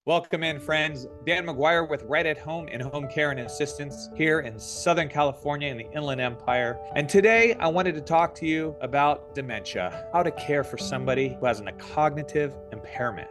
Welcome in, friends. Dan McGuire with Right at Home in Home Care and Assistance here in Southern California in the Inland Empire. And today I wanted to talk to you about dementia, how to care for somebody who has a cognitive impairment.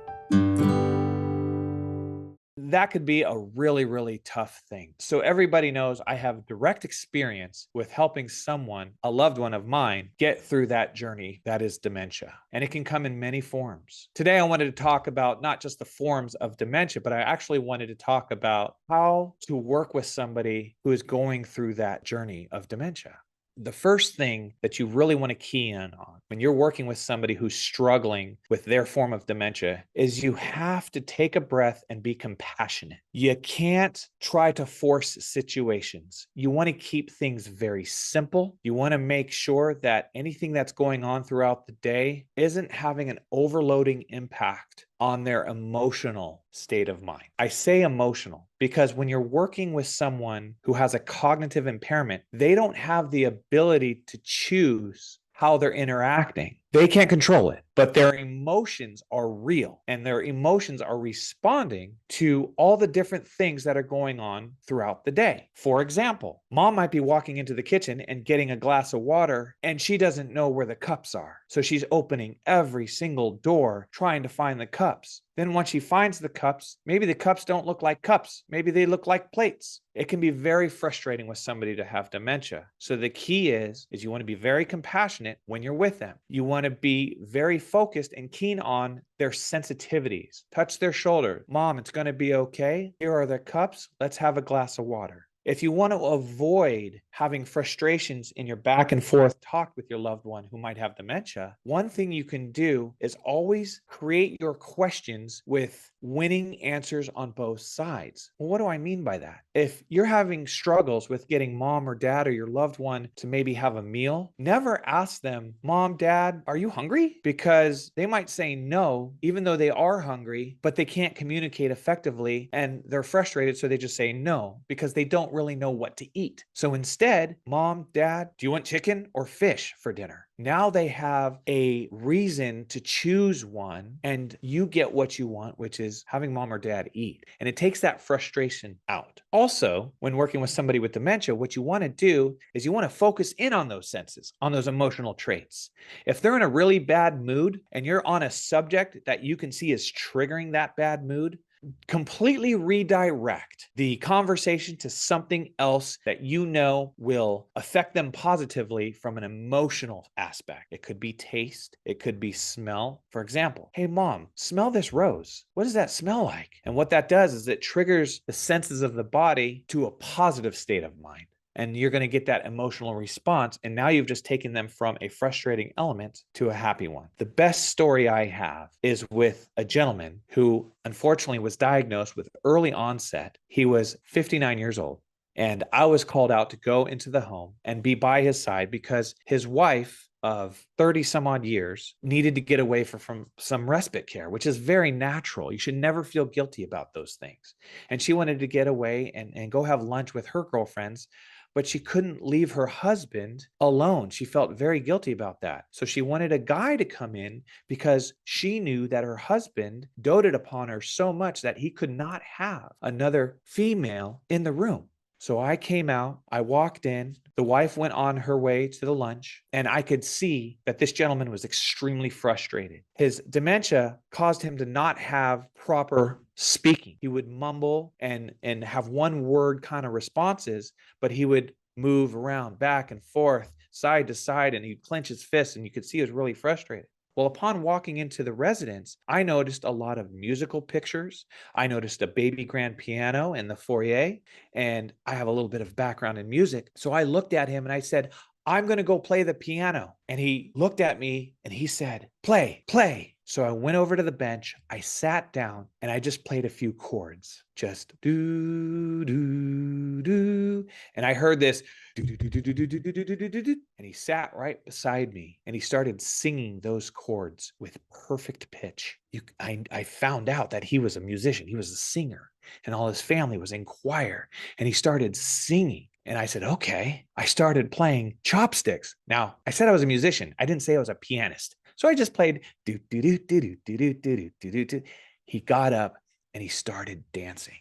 That could be a really, really tough thing. So everybody knows I have direct experience with helping someone, a loved one of mine, get through that journey that is dementia. And it can come in many forms. Today, I wanted to talk about not just the forms of dementia, but I actually wanted to talk about how to work with somebody who is going through that journey of dementia. The first thing that you really want to key in on when you're working with somebody who's struggling with their form of dementia is you have to take a breath and be compassionate. You can't try to force situations. You want to keep things very simple. You want to make sure that anything that's going on throughout the day isn't having an overloading impact on their emotional state of mind. I say emotional because when you're working with someone who has a cognitive impairment, they don't have the ability to choose how they're interacting. They can't control it, but their emotions are real and their emotions are responding to all the different things that are going on throughout the day. For example, mom might be walking into the kitchen and getting a glass of water and she doesn't know where the cups are. So she's opening every single door trying to find the cups. Then once she finds the cups, maybe the cups don't look like cups. Maybe they look like plates. It can be very frustrating with somebody to have dementia. So the key is you want to be very compassionate when you're with them. You want to be very focused and keen on their sensitivities. Touch their shoulder. Mom, it's going to be okay. Here are the cups. Let's have a glass of water. If you want to avoid having frustrations in your back and forth talk with your loved one who might have dementia, one thing you can do is always create your questions with winning answers on both sides. Well, what do I mean by that? If you're having struggles with getting mom or dad or your loved one to maybe have a meal, never ask them, Mom, Dad, are you hungry? Because they might say no, even though they are hungry, but they can't communicate effectively and they're frustrated. So they just say no because they don't really know what to eat. So instead, Mom, Dad, do you want chicken or fish for dinner? Now they have a reason to choose one and you get what you want, which is having mom or dad eat. And it takes that frustration out. Also, when working with somebody with dementia, what you want to do is you want to focus in on those senses, on those emotional traits. If they're in a really bad mood and you're on a subject that you can see is triggering that bad mood, completely redirect the conversation to something else that you know will affect them positively from an emotional aspect. It could be taste, it could be smell. For example, hey mom, smell this rose. What does that smell like? And what that does is it triggers the senses of the body to a positive state of mind. And you're going to get that emotional response. And now you've just taken them from a frustrating element to a happy one. The best story I have is with a gentleman who unfortunately was diagnosed with early onset. He was 59 years old. And I was called out to go into the home and be by his side because his wife of 30 some odd years needed to get away from some respite care, which is very natural. You should never feel guilty about those things. And she wanted to get away and go have lunch with her girlfriends, but she couldn't leave her husband alone. She felt very guilty about that. So she wanted a guy to come in because she knew that her husband doted upon her so much that he could not have another female in the room. So I came out, I walked in, the wife went on her way to the lunch, and I could see that this gentleman was extremely frustrated. His dementia caused him to not have proper speaking. He would mumble and have one word kind of responses, but he would move around back and forth, side to side, and he'd clench his fists, and you could see he was really frustrated. Well, upon walking into the residence, I noticed a lot of musical pictures. I noticed a baby grand piano in the foyer, and I have a little bit of background in music. So I looked at him and I said, I'm going to go play the piano. And he looked at me and he said, play, play. So I went over to the bench, I sat down, and I just played a few chords. Just do, do, do. And I heard this do, do, do, do, do, do, do, do, do, do, do. And he sat right beside me and he started singing those chords with perfect pitch. I found out that he was a musician. He was a singer and all his family was in choir, and he started singing. And I said, okay. I started playing chopsticks. Now, I said I was a musician. I didn't say I was a pianist. So I just played do do do do do do do do do do do. He got up and he started dancing.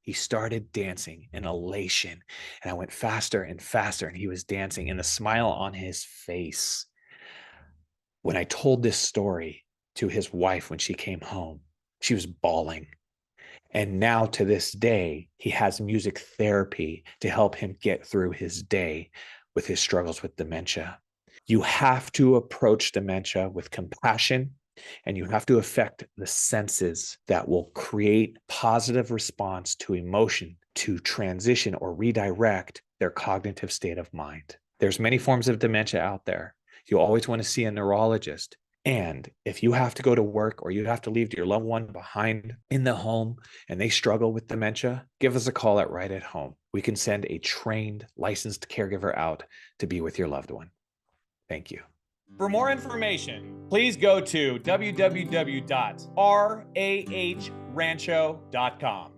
He started dancing in elation. And I went faster and faster, and he was dancing, and the smile on his face. When I told this story to his wife when she came home, she was bawling. And now to this day, he has music therapy to help him get through his day with his struggles with dementia. You have to approach dementia with compassion, and you have to affect the senses that will create positive response to emotion to transition or redirect their cognitive state of mind. There's many forms of dementia out there. You always want to see a neurologist. And if you have to go to work or you have to leave your loved one behind in the home and they struggle with dementia, give us a call at Right at Home. We can send a trained, licensed caregiver out to be with your loved one. Thank you. For more information, please go to www.rahrancho.com.